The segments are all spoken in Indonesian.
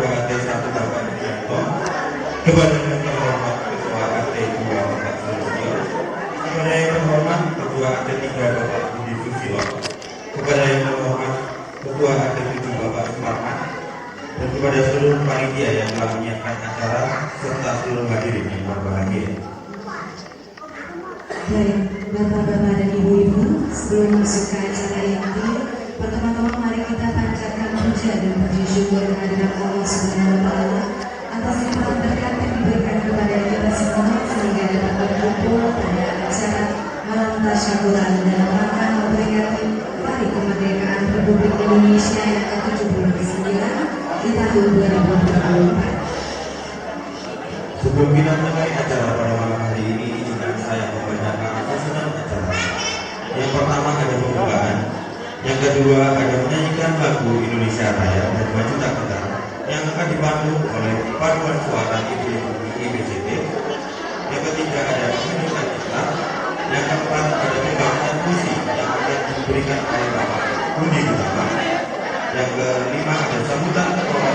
Ketua AT 1 Bapak Yulianto, kepada yang terhormat Ketua AT 2 Bapak Sulistyo, kepada yang terhormat Ketua AT 3 Bapak Budi Susilo, kepada yang terhormat Ketua AT 7 Bapak Suparman, dan kepada seluruh panitia yang telah menyiapkan acara serta seluruh hadirin yang berbahagia. Baik, Bapak-bapak dan Ibu-ibu, sebelum masuk ke acara inti, pertama-tama mari kita panjatkan puja dan puji syukur kehadirat Allah Subhanahu wa Ta'ala atas limpahan berkat yang diberikan kepada kita semua sehingga dapat berkumpul pada acara malam tasyakuran dalam rangka memperingati Hari Kemerdekaan Republik Indonesia yang ke-79 di tahun 2024. Sebelum kita mulai acara pada malam hari ini, izinkan saya membacakan susunan acara. Yang pertama ada pembukaan, yang kedua ada menyanyikan lagu Indonesia Raya dan Maju Tak Kenal yang akan dipandu oleh paduan suara ibu-ibu IBCT. Yang ketiga ada pemilihan iklan. Yang keempat ada pembahasan puisi yang akan diberikan oleh Bapak Budi Gunawan. Yang kelima ada sambutan ketua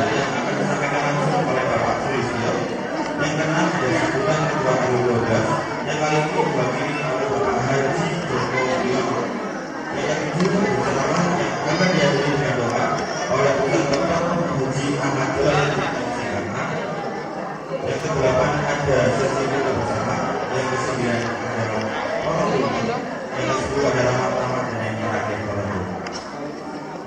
yang akan disampaikan langsung oleh Bapak Sulistyo. Yang keenam ada sambutan ketua RW 12 yang kali ini diwakili oleh Bapak Haji Joko Wiono. Yang ketujuh bersama yang akan dihadiri dengan doa oleh Tuan Dr. Haji Ahmad Dolayan Sikarna. Yang kedelapan ada sesi doa bersama. Yang kesembilan adalah orang rumah. Yang kesepuluh adalah ramah dan yang terakhir orang rumah.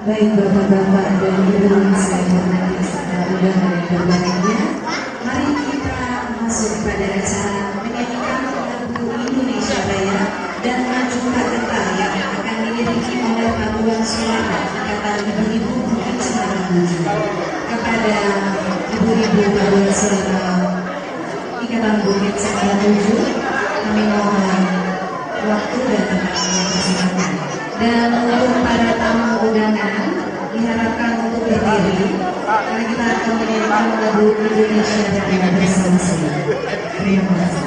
Baik Bapak-bapak dan Ibu yang saya hormati serta undangan yang berbahagia, mari kita masuk pada acara menyanyikan lagu Indonesia Raya dan Maju Tak Kenal yang akan diiringi oleh paduan suara Ikatan Ibu-ibu Bukit Semarang 7. Kepada ibu-ibu paduan suara Ikatan Bukit Semarang 7, kami mohon waktu dan tempat yang dipersilakan. Dan untuk para tamu undangan diharapkan untuk berdiri karena kita akan menyanyikan lagu Indonesia Raya bersama-sama. Terima kasih.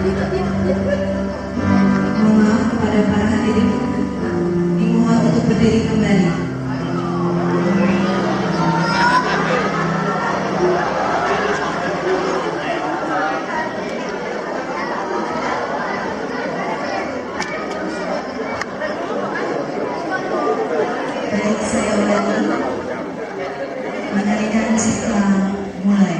Mohon maaf kepada para hadirin, dimohon untuk berdiri kembali. Baik, saya ulangi. Menarikan cipta mulai.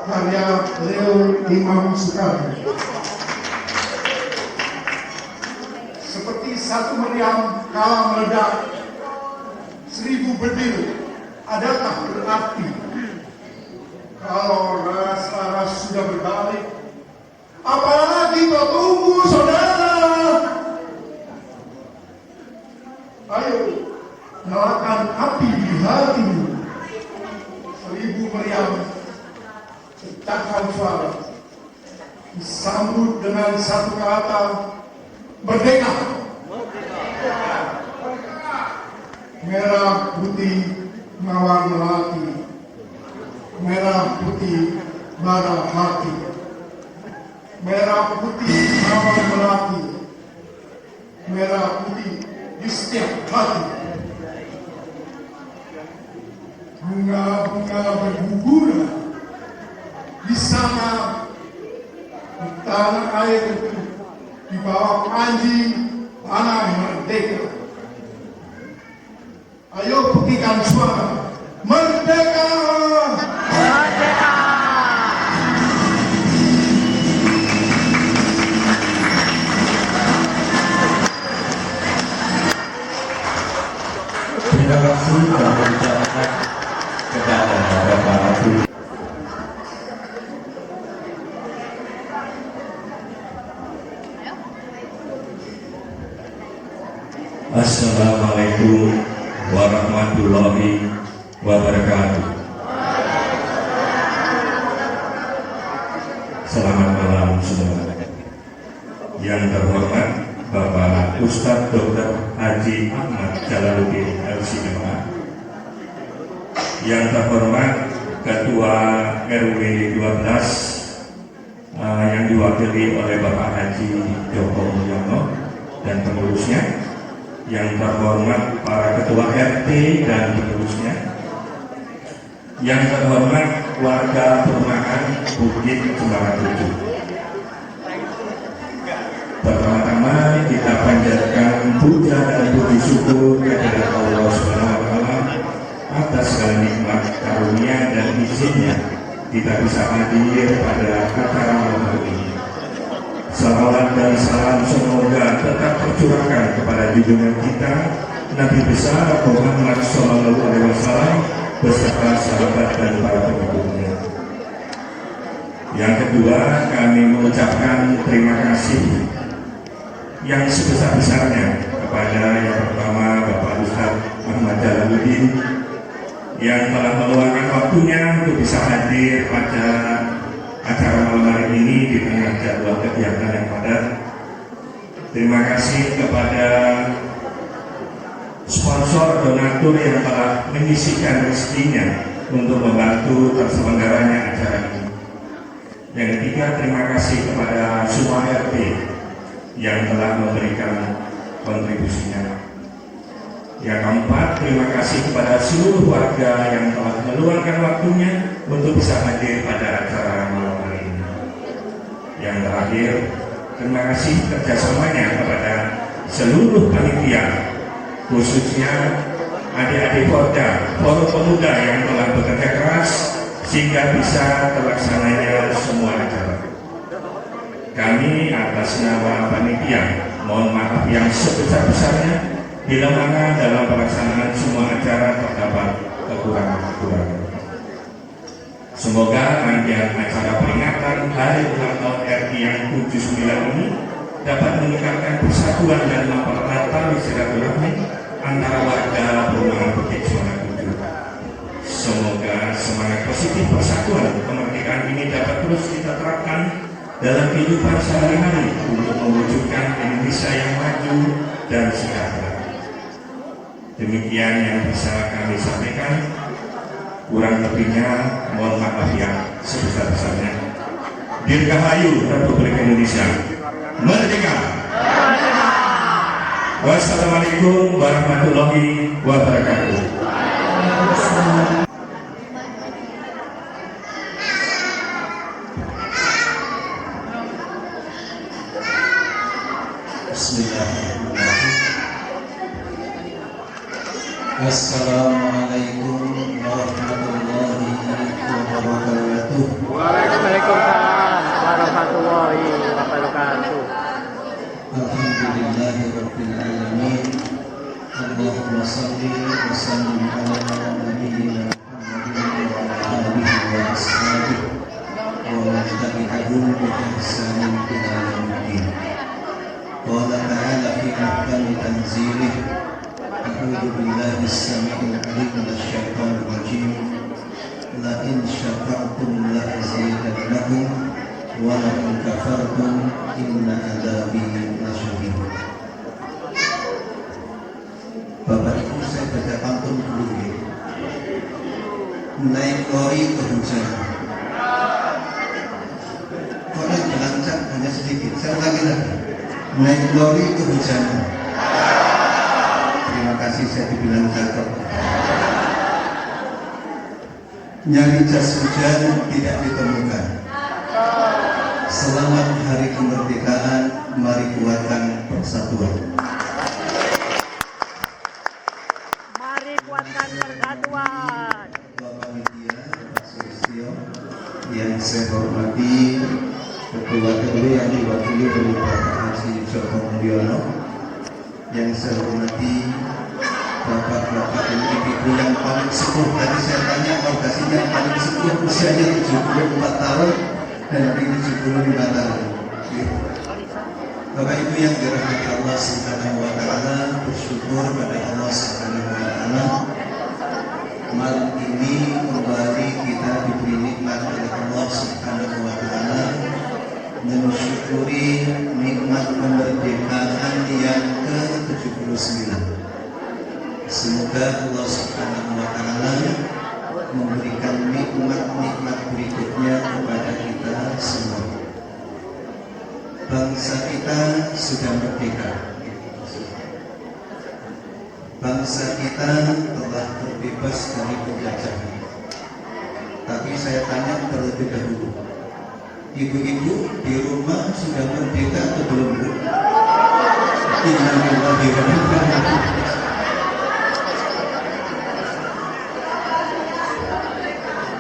Karya beliau Imam Soekarno. Seperti satu meriam kala meledak, 1000 berdiri, adakah berarti kalau ras-ras sudah berbalik? Apalagi kau tunggu, saudara? Ayo, nyalakan api di hatimu. 1000 meriam cakap suara disambut dengan satu kata merdeka. Merah putih mawar melati, merah putih bara hati, merah putih mawar melati, merah putih di setiap hati. Bunga-bunga berguguran di sana, di tanah air itu, di bawah anjing tanah merdeka. Ayo buktikan suara merdeka. Merdeka. Terima kasih telah mengucapkan kepada Bapak Ibu. Assalamualaikum warahmatullahi wabarakatuh. Selamat malam semua. Yang terhormat Bapak Ustadz Dr. Haji Ahmad Jalaluddin LCMA, yang terhormat Ketua RW 12 yang diwakili oleh Bapak Haji Joko Mulyono dan pengurusnya, yang terhormat para Ketua RT dan pengurusnya, yang terhormat warga perumahan Bukit Cemara 7. Pertama-tama kita panjatkan puja dan puji syukur kepada Allah SWT atas segala nikmat, karunia dan izinnya kita bisa hadir pada acara malam ini. Salawat dan salam semoga tetap tercurahkan kepada junjungan kita Nabi besar Muhammad SAW beserta sahabat dan para pengikutnya. Yang kedua, kami mengucapkan terima kasih yang sebesar-besarnya kepada yang pertama Bapak Ustadz Ahmad Jalaluddin yang telah meluangkan waktunya untuk bisa hadir pada acara malam hari ini di tengah jadwal kegiatan yang padat. Terima kasih kepada sponsor donatur yang telah menyisihkan rezekinya untuk membantu terselenggaranya acara ini. Yang ketiga, terima kasih kepada semua RT yang telah memberikan kontribusinya. Yang keempat, terima kasih kepada seluruh warga yang telah meluangkan waktunya untuk bisa hadir pada acara malam hari ini. Yang terakhir, terima kasih kerjasamanya kepada seluruh panitia, khususnya adik-adik Porda, forum pemuda yang telah bekerja keras sehingga bisa terlaksananya semua acara. Kami atas nama panitia mohon maaf yang sebesar-besarnya bila mana dalam pelaksanaan semua acara terdapat kekurangan-kekurangan. Semoga rangkaian acara peringatan Hari Ulang Tahun RI yang ke-79 ini dapat meningkatkan persatuan dan mempererat tali silaturahmi antara warga Perumahan Bukit Suara 7. Semoga semangat positif persatuan kemerdekaan ini dapat terus kita terapkan dalam kehidupan sehari-hari untuk mewujudkan Indonesia yang maju dan sejahtera. Demikian yang bisa kami sampaikan. Kurang lebihnya mohon maaf yang sebesar-besarnya. Dirgahayu Republik Indonesia Merdeka! Wassalamualaikum warahmatullahi wabarakatuh. Bismillahirrahmanirrahim. Assalamualaikum warahmatullahi wabarakatuh. Waalaikumsalam warahmatullahi wabarakatuh. Alhamdulillahi rabbil alamin. Allahumma salli wa sallim ala nabiyyina Muhammadin wa ala alihi wa ashabihi wa man tabi'ahum bi ihsanin ila yaumiddin. Qala ta'ala fi ahkami tanzilih. A'udzu billahi as-sami'il 'alim minasy syaithanir rajim. La in syakartum la azidannakum wa la in kafartum inna 'adzabi lasyadid. Bapak Ibu, saya baca pantun dulu ya. Naik lori kehujanan. Kok yang dilancang hanya sedikit. Saya ulangi lagi. Naik lori kehujanan. Terima kasih, saya dibilang cakep. Nyari jas hujan tidak ditemukan. Selamat Hari Kemerdekaan, mari kuatkan persatuan. Mari kuatkan persatuan. Bapak Media, Pak Sulistyo, yang saya hormati, Ketua RW yang diwakili oleh Bapak Haji Joko Mulyono, yang saya hormati bapak-bapak dan ibu-ibu yang paling sepuh. Tadi saya tanya orgasinya yang paling sepuh usianya 74 tahun dan ini 75 tahun. Bapak Ibu yang dirahmati Allah Subhanahu wa taala, bersyukur pada Allah Subhanahu wa taala. Malam ini kembali kita diberi nikmat oleh Allah Subhanahu wa taala mensyukuri nikmat kemerdekaan yang ke-79. Semoga Allah Subhanahu wa taala memberikan nikmat-nikmat berikutnya kepada kita semua. Bangsa kita sudah merdeka. Bangsa kita telah terbebas dari penjajahan. Tapi saya tanya terlebih dahulu, ibu-ibu di rumah sudah merdeka atau belum? Innalillahi wa inna ilaihi raji'un.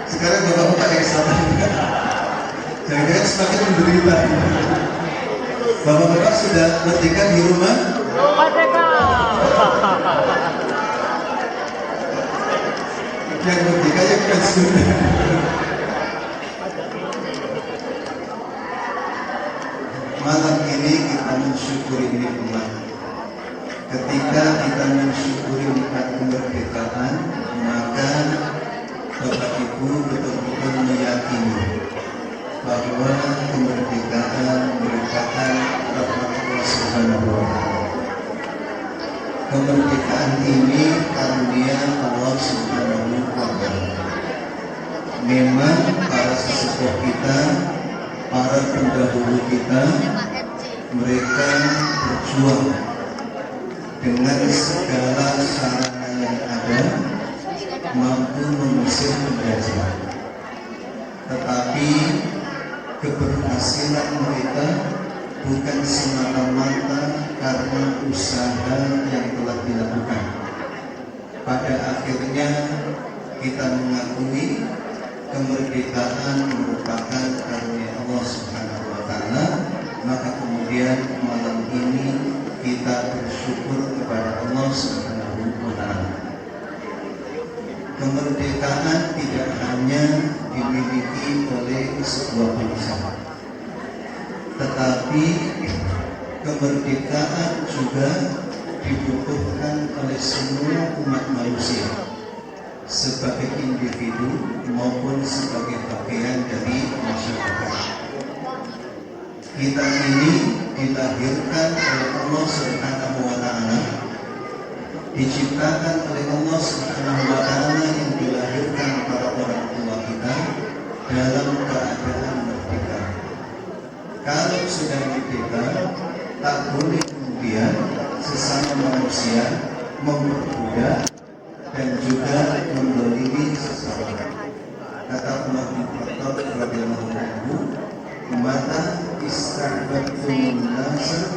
Sekarang bapak-bapak yang sabar, jangan-jangan semakin menderita. Bapak-bapak sudah merdeka di rumah? Merdeka. Yang merdeka yang bukan sudah. Malam ini kita mensyukuri nikmat ketika kita mensyukuri nikmat kemerdekaan, maka Bapak Ibu betul-betul meyakini bahwa kemerdekaan merupakan rahmat Allah Subhanahu wa Ta'ala. Kemerdekaan ini karunia Allah Subhanahu wa Ta'ala. Memang para sesepuh kita, para pendahulu kita, mereka berjuang dengan segala sarana yang ada, mampu mengusir penjajah. Tetapi keberhasilan mereka bukan semata-mata karena usaha yang telah dilakukan. Pada akhirnya kita mengakui kemerdekaan merupakan karunia Allah Subhanahu wa Ta'ala. Maka kemudian malam ini kita bersyukur kepada Allah Subhanahu wa Ta'ala. Kemerdekaan tidak hanya dimiliki oleh sebuah bangsa, tetapi kemerdekaan juga dibutuhkan oleh semua umat manusia sebagai individu maupun sebagai bagian dari masyarakat. Kita ini dilahirkan oleh Allah Subhanahu wa Ta'ala, diciptakan oleh Allah Subhanahu wa Ta'ala, yang dilahirkan para orang tua kita dalam keadaan merdeka. Kalau sudah merdeka, tak boleh kemudian sesama manusia memperbudak dan juga mendolimi sesama. Kata Umar bin Khattab radhiyallahu anhu, "Mata istahbabtum nasa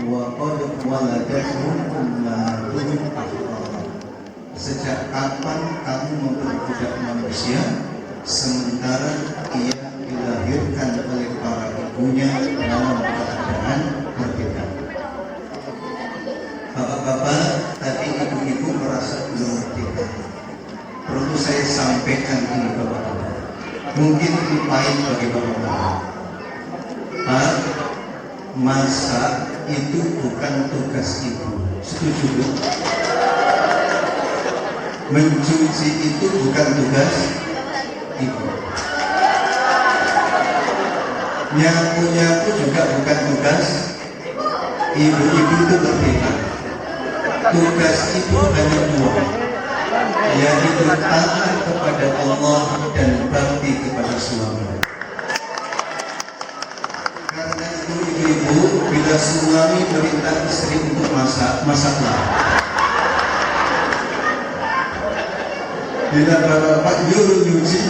wa qad waladatuhum ummatuhum afdal." Sejak kapan kamu memperbudak manusia sementara ia dilahirkan oleh para ibunya dalam keadaan berbeda? Bapak-bapak, tadi ibu-ibu merasa belum merdeka. Perlu saya sampaikan ini bapak-bapak. Mungkin ini pahit bagi bapak-bapak. Pak, masak itu bukan tugas ibu. Setuju bu? Mencuci itu bukan tugas ibu. Nyapu-nyapu juga bukan tugas ibu. Ibu itu berbeda. Tugas ibu hanya dua, yaitu taat kepada Allah dan bakti kepada suami. Karena itu ibu-ibu, bila suami perintah istri untuk masak, masaklah. Bila bapak nyuruh nyuci,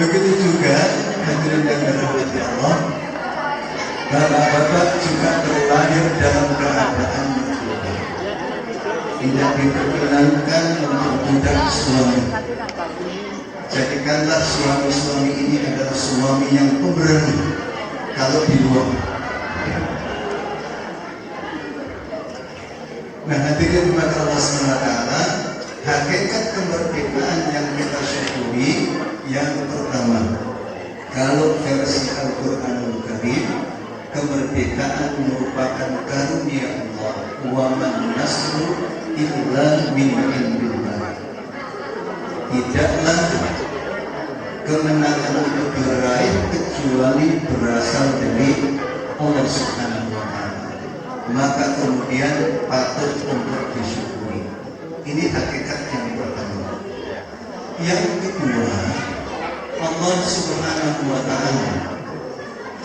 begitu juga hadirin yang dirahmati Allah, bapak-bapak juga terlahir dalam keadaan berbeda. Tidak diperkenankan memperbudak suami. Jadikanlah suami-suami ini adalah suami yang pemberani kalau di luar. Nah, hadirin kepada Allah SWT, hakikat kemerdekaan yang kita syukuri yang pertama, kalau versi Al-Quranul Karim, kemerdekaan merupakan karunia Allah. Wa man nasru illa min indillah. Tidaklah kemenangan itu diraih kecuali berasal dari Allah Subhanahu wa Ta'ala. Maka kemudian patut untuk disyukuri. Ini hakikat yang pertama. Yang kedua, Allah Subhanahu wa Ta'ala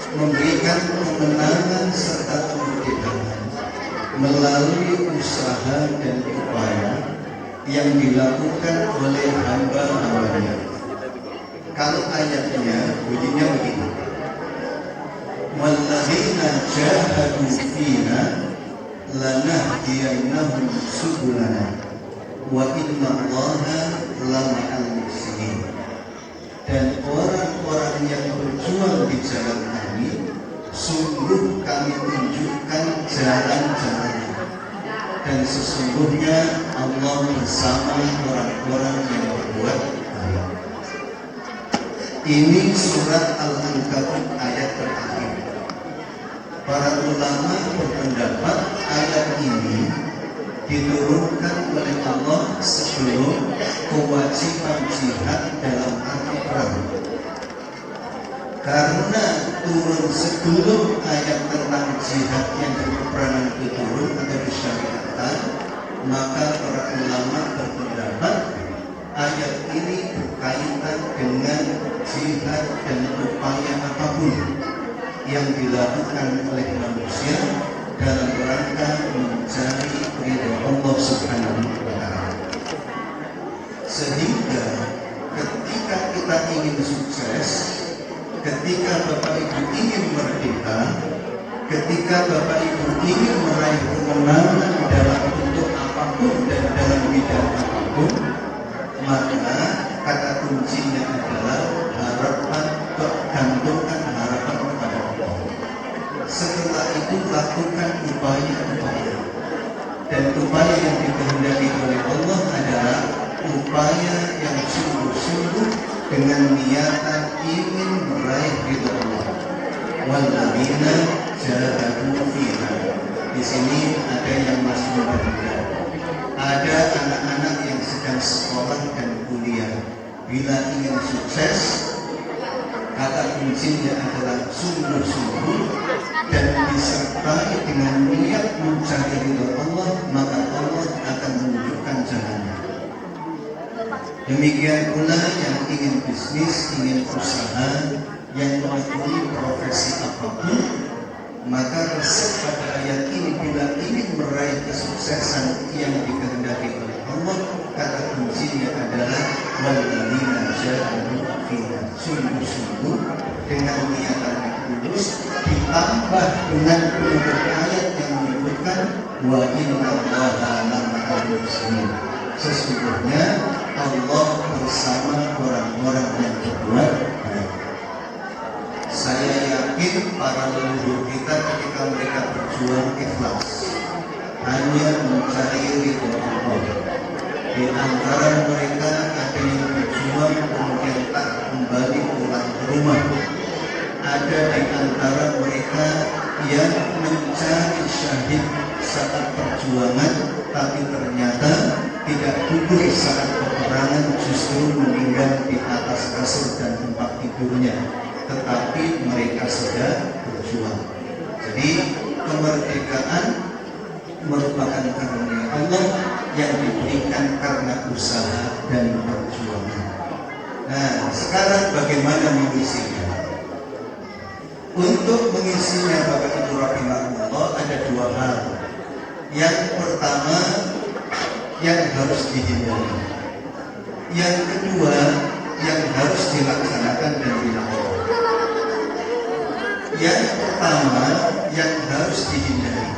memberikan kemenangan serta kemerdekaan melalui usaha dan upaya yang dilakukan oleh hamba-hambanya. Kalau ayatnya bunyinya begini, walladzina jahadu fina lanahdiyannahum subulana wa innallaha lama'al muhsinin. Dan orang-orang yang berjuang di jalan kami, sungguh kami tunjukkan jalan-jalan, dan sesungguhnya Allah bersama orang-orang yang berbuat baik. Ini surat Al-Anfal diturunkan oleh Allah sebelum kewajiban jihad dalam arti perang. Karena turun sebelum ayat tentang jihad yang berperangan itu turun atau disyariatkan, maka para ulama berpendapat ayat ini berkaitan dengan jihad dan upaya apapun yang dilakukan oleh manusia dalam rangka mencari ridha Allah Subhanahu wa Ta'ala. Sehingga ketika kita ingin sukses, ketika Bapak Ibu ingin merdeka, ketika Bapak Ibu ingin meraih kemenangan dalam bentuk apapun dan dalam bidang apapun, maka kata kuncinya adalah harapan, gantungkan harapan kepada Allah. Setelah itu lakukan upaya-upaya, dan upaya yang dikehendaki oleh Allah adalah upaya yang sungguh-sungguh dengan niatan ingin meraih ridha Allah. Walladzina jahadu fina. Di sini ada yang masih muda, ada anak-anak yang sedang sekolah dan kuliah. Bila ingin sukses, kata kuncinya adalah sungguh-sungguh dan disertai dengan niat mencari ridha Allah, maka Allah akan menunjukkan jalannya. Demikian pula yang ingin bisnis, ingin usaha, yang menekuni profesi apapun, maka resep pada ayat ini bila ingin meraih kesuksesan yang dikehendaki oleh Allah, kata kuncinya adalah walladzina jahadu fina, sungguh-sungguh dengan niatan yang tulus, ditambah dengan penutup ayat yang menyebutkan wa innallaha lama'al muhsinin. Sesungguhnya Allah bersama orang-orang yang berbuat baik. Saya yakin para leluhur kita ketika mereka berjuang ikhlas, hanya mencari ridho Allah. Di antara mereka ada yang berjuang kemudian tak kembali pulang ke rumah. Ada di antara mereka yang mencari syahid saat perjuangan, tapi ternyata tidak gugur saat peperangan, justru meninggal di atas kasur dan tempat tidurnya. Tetapi mereka sudah berjuang. Jadi kemerdekaan merupakan karunia Allah yang diberikan karena usaha dan perjuangan. Nah, sekarang bagaimana mengisinya? Untuk mengisinya Bapak Ibu rahimahullah ada dua hal. Yang pertama yang harus dihindari. Yang kedua yang harus dilaksanakan dan dilakukan. Yang pertama yang harus dihindari.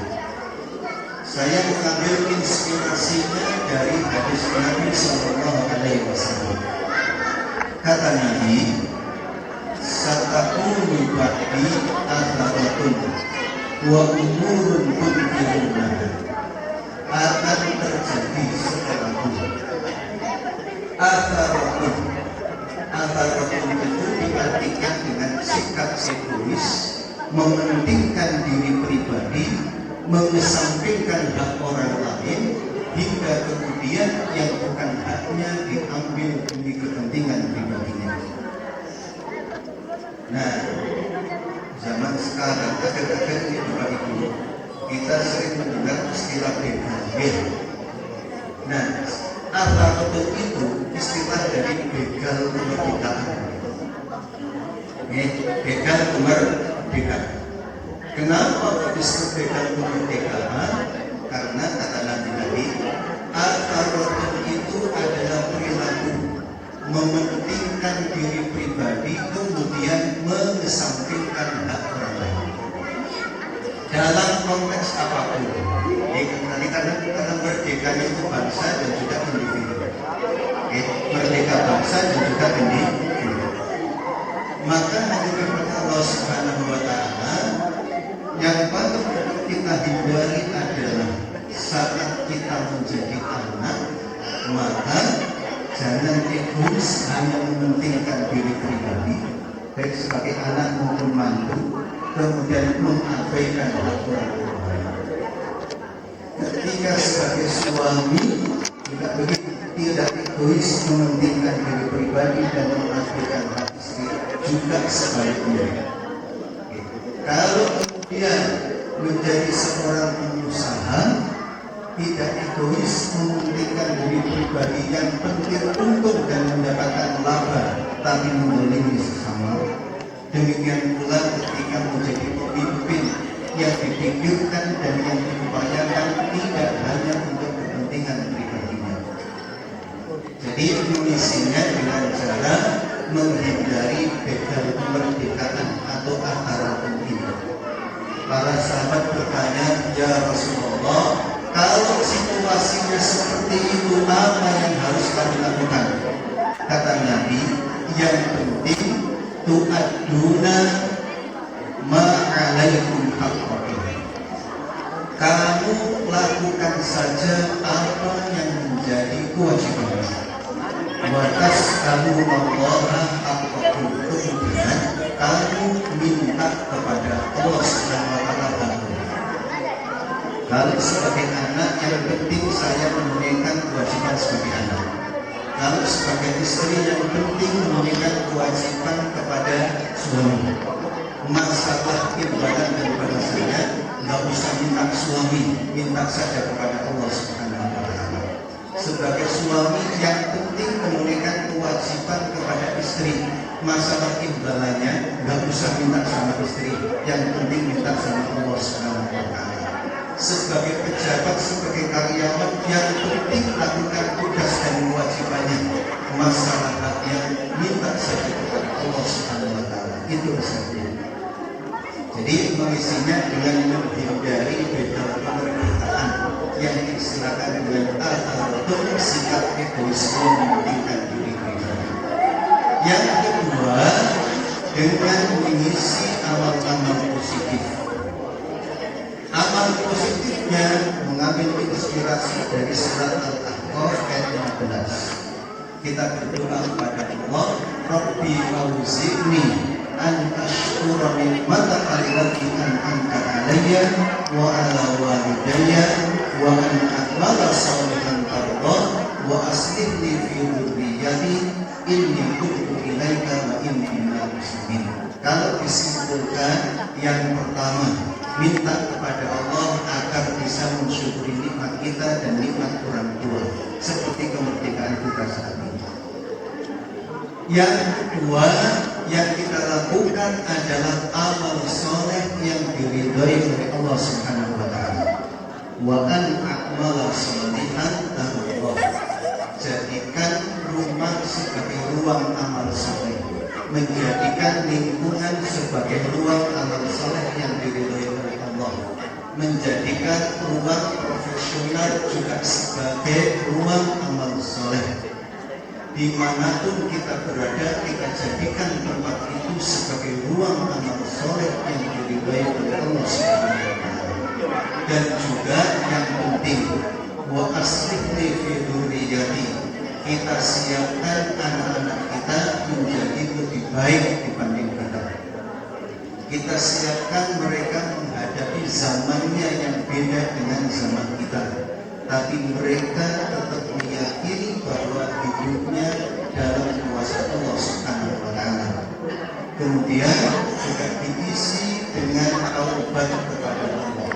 Saya mengambil inspirasinya dari hadis Nabi Sallallahu Alaihi Wasallam. Kata Nabi, "Satakunu ba'di atharatun wa umurun tunkirunaha." Akan terjadi setelahku atharatun. Atharatun itu diartikan dengan sikap egois, mementingkan diri pribadi, mengesampingkan hak orang lain, hingga kemudian yang bukan haknya diambil demi kepentingan pribadinya. Nah, zaman sekarang akhir-akhir ini Bapak Ibu, kita sering mendengar istilah begal. Nah, atharatun itu istilah dari begal kemerdekaan. Begal kemerdekaan. Kenapa disebut begal kemerdekaan? Karena kata Nabi tadi, atharatun itu adalah perilaku mementingkan diri pribadi kemudian mengesampingkan hak orang lain dalam konteks apapun. Jadi karena merdekanya itu bangsa dan juga individu. Merdeka bangsa dan juga individu. Maka hanya kepada Allah Subhanahu wa Ta'ala yang patut kita hindari adalah saat kita menjadi anak, maka jangan egois hanya mementingkan diri pribadi, baik sebagai anak maupun mantu, kemudian mengabaikan hak orang lain. ketika sebagai suami tidak begitu, tidak egois mementingkan diri pribadi dan mengabaikan hak istri, juga sebaliknya. Kalau kemudian menjadi seorang pengusaha, tidak egois mementingkan diri pribadi yang penting untung dan mendapatkan laba, tapi mendolimi sesama. Demikian pula ketika menjadi pemimpin yang dipikirkan dan yang diupayakan tidak hanya untuk kepentingan pribadinya. Jadi mengisinya dengan cara menghindari begal kemerdekaan atau antara penting. Para sahabat bertanya, ya Rasulullah, kalau situasinya seperti itu, apa yang harus kami lakukan? Kata Nabi, yang penting tu'aduna ma'alaikum haqqakum. Kamu lakukan saja apa yang menjadi kewajiban. Watas kamu Allah haqqakum. Kemudian kamu minta kepada Allah Subhanahu wa Ta'ala. Kalau sebagai anak, yang penting saya menunaikan kewajiban sebagai anak. Kalau sebagai istri, yang penting menunaikan kewajiban kepada suami. Masalah imbalan daripada saya, nggak usah minta suami, minta saja kepada Allah Subhanahu wa Ta'ala. Sebagai suami, yang penting menunaikan kewajiban kepada istri. Masalah imbalannya nggak usah minta sama istri, yang penting minta sama Allah Subhanahu wa Ta'ala. Sebagai pejabat, sebagai karyawan, yang penting lakukan tugas dan kewajibannya. Masalah hatinya minta saja kepada Allah Subhanahu wa Ta'ala. Itu saja. Jadi mengisinya dengan menghindari begal kemerdekaan yang diistilahkan dengan al-tawadhu, sikap egois mementingkan diri pribadi. Yang kedua, dengan mengisi amal-amal positif. Amal positifnya mengambil inspirasi dari surat Al-Ahqaf ayat 15. Kita berdoa kepada Allah, Rabbi auzi'ni an ashkura ni'mataka allati an'amta 'alayya wa 'ala walidayya wa an a'mala shalihan tardah wa aslih li fi dhurriyyati inni tubtu ilaika wa inni minal muslimin. Kalau disimpulkan, yang pertama, minta kepada Allah agar bisa mensyukuri nikmat kita dan nikmat orang tua, seperti kemerdekaan kita saat ini. Yang kedua, yang kita lakukan adalah amal soleh yang diridhai oleh Allah Subhanahu wa Ta'ala. Wa an a'mala sholihan tardah. Jadikan rumah sebagai ruang amal soleh, menjadikan lingkungan sebagai ruang amal soleh yang diridhai oleh Allah, menjadikan ruang profesional juga sebagai ruang amal soleh. Dimanapun kita berada, kita jadikan tempat itu sebagai ruang amal soleh yang diridhai oleh Allah Subhanahu wa Ta'ala. Dan juga yang penting, wa aslih li fi dzurriyyati, kita siapkan anak-anak kita menjadi lebih baik dibanding kita. Kita siapkan mereka menghadapi zamannya yang beda dengan zaman kita, tapi mereka tetap meyakini bahwa hidupnya dalam kuasa Allah Subhanahu wa Ta'ala. Kemudian juga diisi dengan taubat kepada Allah.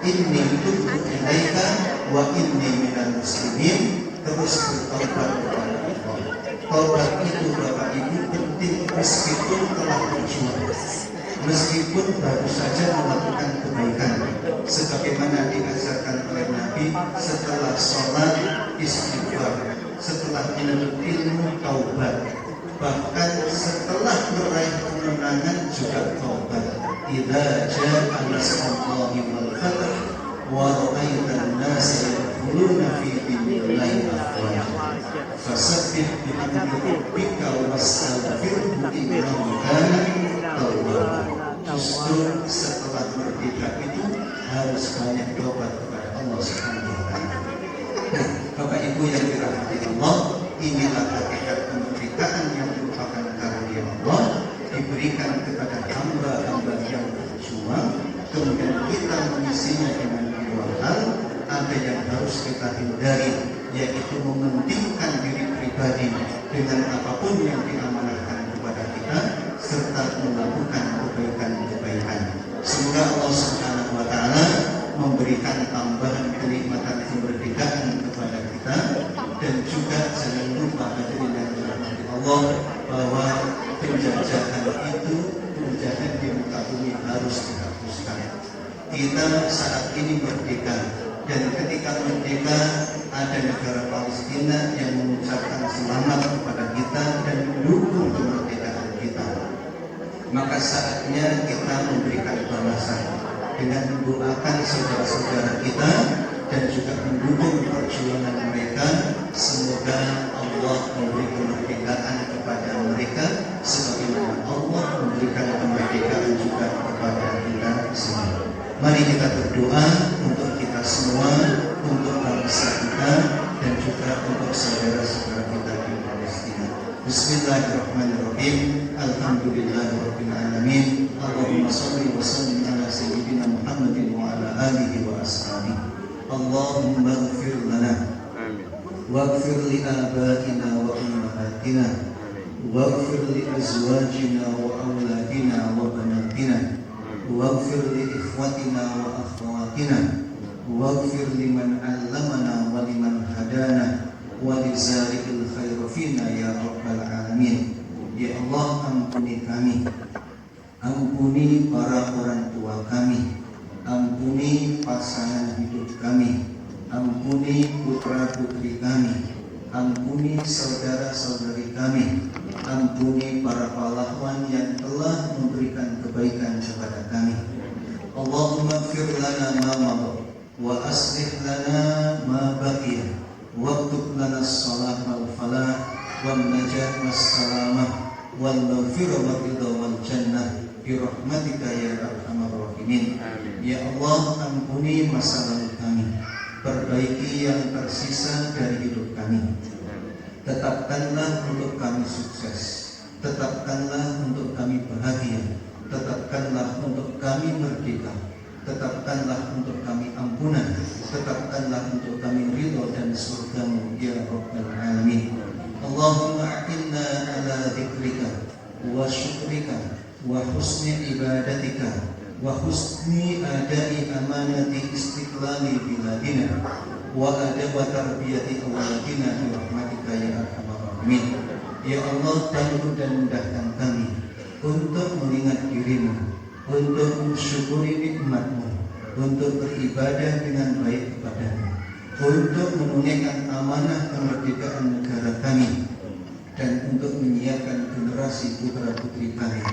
Inni tubtu ilaika wa inni minal muslimin. Terus bertaubat kepada Allah. Taubat itu Bapak Ibu penting meskipun telah berjuang, meskipun baru saja melakukan kebaikan, sebagaimana diajarkan oleh Nabi, setelah sholat istighfar, setelah menuntut ilmu taubat, bahkan setelah meraih kemenangan juga taubat. Idza jaa nasrullahi wal fath wa ra'aitan nasa yadkhuluna fi dinillahi afwaja fasabbih bihamdi rabbika wastaghfirhu innahu kana tawwaba. Justru setelah merdeka itu harus banyak tobat kepada Allah Subhanahu wa Ta'ala. Nah, Bapak Ibu yang dirahmati Allah, inilah hakikat kemerdekaan yang merupakan karunia Allah, diberikan kepada hamba-hamba yang berjuang. Kemudian kita mengisinya dengan dua hal, ada yang harus kita hindari, yaitu mementingkan diri pribadi dengan apapun yang diamanahkan kepada kita, serta melakukan kebaikan-kebaikan. Semoga Allah Subhanahu wa Ta'ala memberikan tambahan kenikmatan kemerdekaan kepada kita, dan juga jangan lupa hadirin yang dirahmati Allah bahwa penjajahan itu, penjajahan di muka bumi harus dihapuskan. Kita saat ini merdeka, dan ketika merdeka ada negara Palestina yang mengucapkan selamat kepada kita dan mendukung kemerdekaan kita. Maka saatnya kita memberikan balasan dengan mendoakan saudara-saudara kita dan juga mendukung perjuangan mereka. Semoga Allah memberi kemerdekaan kepada mereka sebagaimana Allah memberikan kemerdekaan juga kepada kita semua. Mari kita berdoa untuk kita semua, untuk bangsa kita, dan juga untuk saudara-saudara kita di Palestina. Bismillahirrahmanirrahim. Alhamdulillahirabbil alamin. Allahumma shalli wa sallim ala sayyidina Muhammadin wa ala alihi wa ashabihi. Allahumma ighfir lana waghfir li abaina wa ummahatina waghfir li azwajina wa auladina wa banatina waghfir li ikhwatina wa akhwatina waghfir liman 'allamana wa liman hadana wa li zalika khairu fina ya rabbal alamin. Ya Allah, ampuni kami, ampuni para orang tua kami, ampuni pasangan hidup kami, ampuni putra-putri kami, ampuni saudara-saudari kami, ampuni para pahlawan yang telah memberikan kebaikan kepada kami. Allahumma ighfir lana ma madha wa aslih lana ma baqiya waktub lana as-salat wal falah wal najat was salamah wal maghfirah wal ridha wal jannah bi rahmatika ya arhamar rahimin. Ya Allah, ampuni masa lalu kami, perbaiki yang tersisa dari hidup kami. Tetapkanlah untuk kami sukses, tetapkanlah untuk kami bahagia, tetapkanlah untuk kami merdeka, tetapkanlah untuk kami ampunan, tetapkanlah untuk kami ridho dan surgamu ya rabbal alamin. Allahumma a'inna ala dzikrika wa syukrika wa husni ibadatika wa husni adai amanati istiqlali biladina wa adab tarbiyati awladina bi rahmatika ya arhamar rahimin. Ya Allah, bantu dan mudahkan kami untuk mengingat dirimu, untuk mensyukuri nikmat-Mu, untuk beribadah dengan baik kepadamu, untuk menunaikan amanah kemerdekaan negara kami, dan untuk menyiapkan generasi putra-putri kami.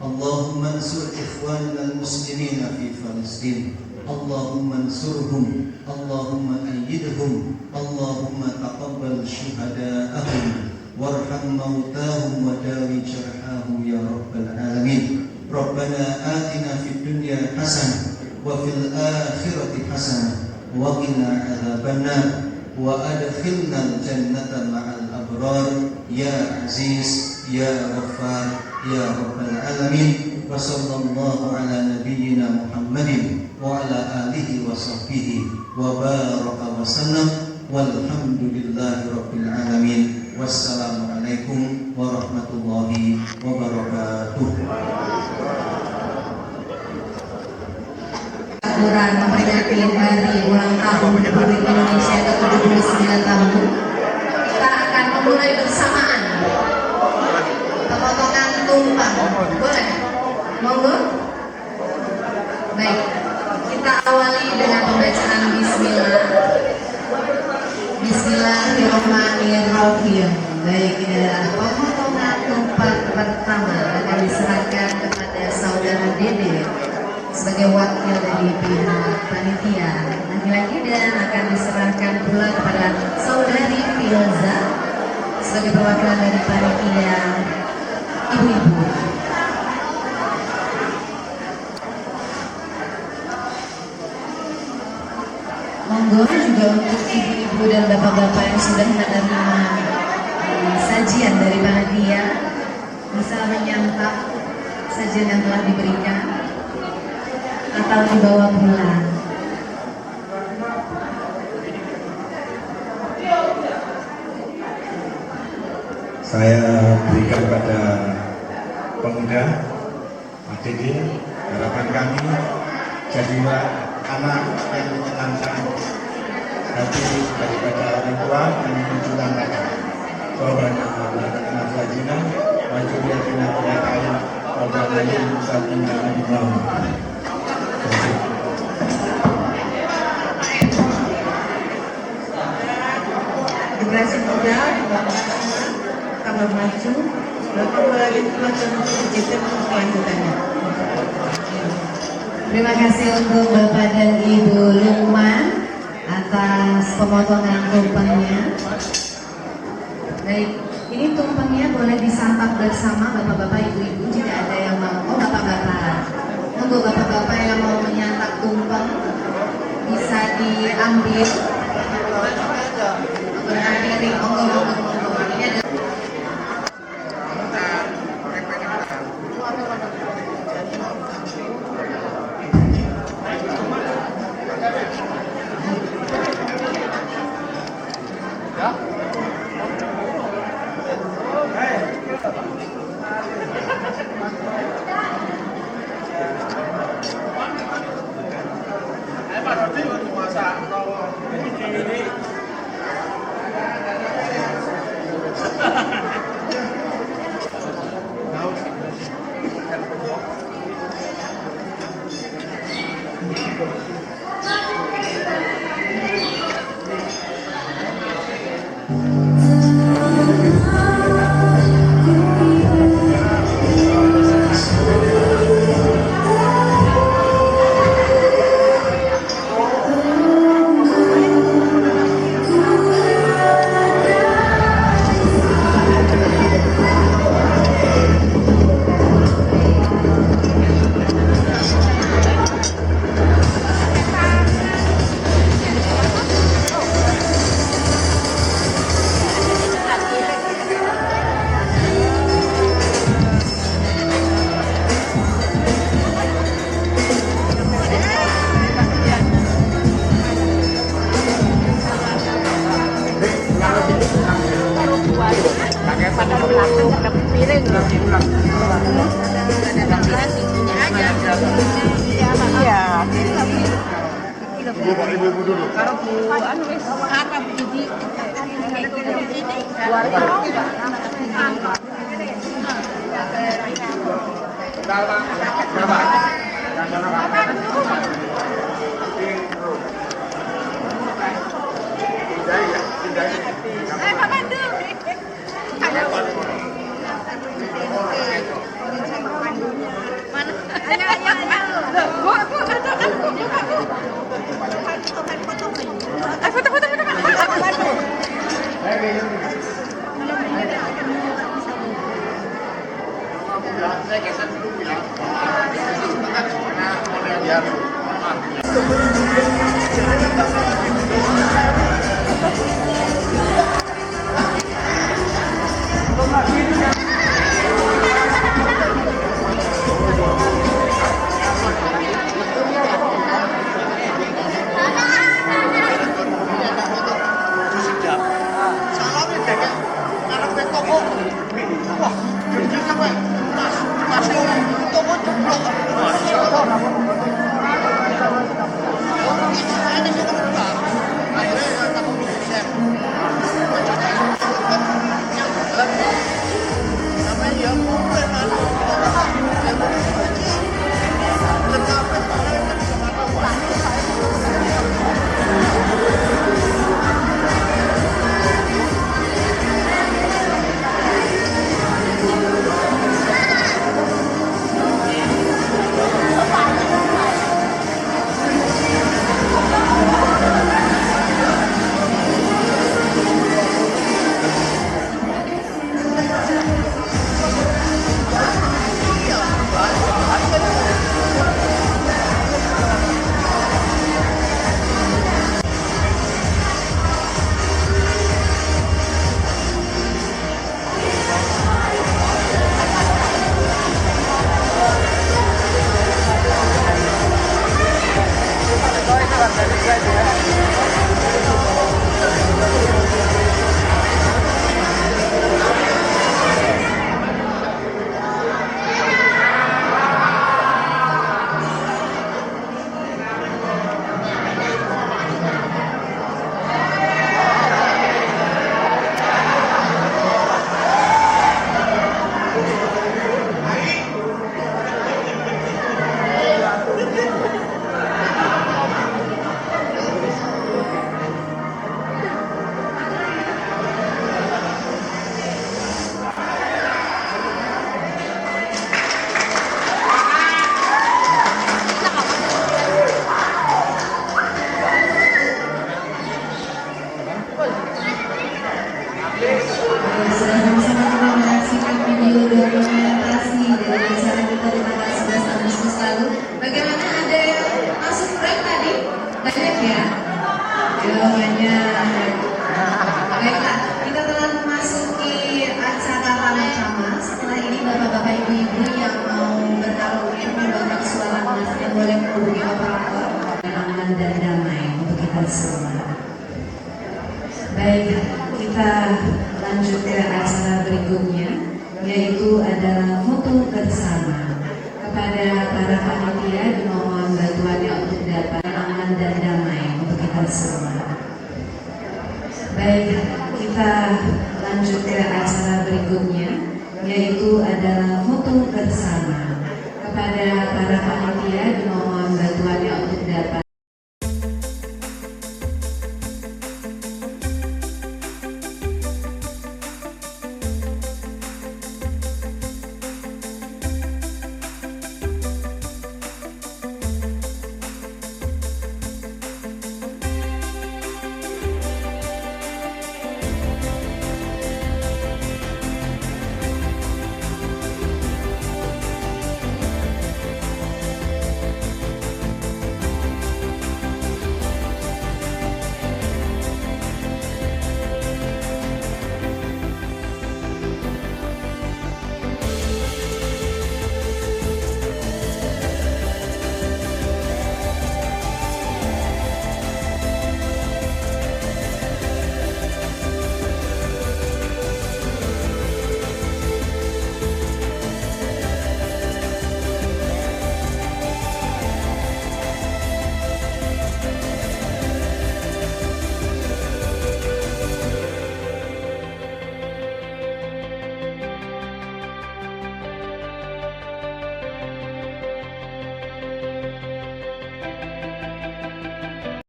Allahumma ansur ikhwanina al-muslimina fi Palestin. Allahumma ansurhum, Allahumma ayyidhum, Allahumma taqabbal syuhada'ahum warham mautahum wa dawi jarhahum ya rabbal alamin. Rabbana atina fid dunya hasanah wa fil akhirati hasanah wa qina adzabannar wa adkhilna al-jannata ma'al abrar ya aziz ya ghaffar ya rabbal alamin. Wa sallallahu ala nabiyyina Muhammadin wa ala alihi wa sahbihi wa baraka wa sallam walhamdulillahi rabbil alamin. Wassalamualaikum warahmatullahi wabarakatuh. Quran memperingati hari ulang tahun Republik Indonesia ke-79 tahun. Kita akan memulai bersamaan pemotongan tumpang. Boleh? Monggo. Baik, kita awali dengan pembacaan Bismillah. Bismillahirrahmanirrahim. Baik, ini adalah pemotongan tumpang pertama akan diserahkan kepada saudara Dede sebagai wakil dari pihak panitia. Laki-laki dan akan diserahkan pula kepada saudari Filza sebagai perwakilan dari panitia ibu-ibu. Monggo juga untuk ibu-ibu dan bapak-bapak yang sudah menerima sajian dari panitia bisa menyantap sajian yang telah diberikan atau dibawa pulang. saya berikan pada pemuda ADD. Harapan kami jadilah anak yang menyenangkan hati daripada orang tua dan menunjukkan mereka banyak anak lajina maju dia kena kain pada lain saat tinggal di bawah. Generasi muda tambah maju, lalu lagi pelajar digital kelanjutannya. Terima kasih untuk Bapak dan Ibu Lukman atas pemotongan tumpengnya. Baik, ini tumpengnya boleh disantap bersama Bapak-bapak, Ibu-ibu jika ada yang mau. Oh, Bapak-bapak. Untuk Bapak-bapak yang mau menyantap tumpeng bisa diambil. Berhati-hati, monggo. Ini ada namanya. Baiklah, kita telah memasuki acara Ramah-Ramah. Setelah ini bapak-bapak ibu-ibu yang mau berkaraoke mendongak suara emasnya boleh menghubungi operator. Aman dan damai untuk kita semua. Baik, kita lanjut ke acara berikutnya, yaitu adalah foto bersama. Kepada para panitia dimohon bantuannya untuk dapat aman dan damai untuk kita semua. Baik, kita lanjut ke acara berikutnya, yaitu adalah foto bersama. Kepada para panitia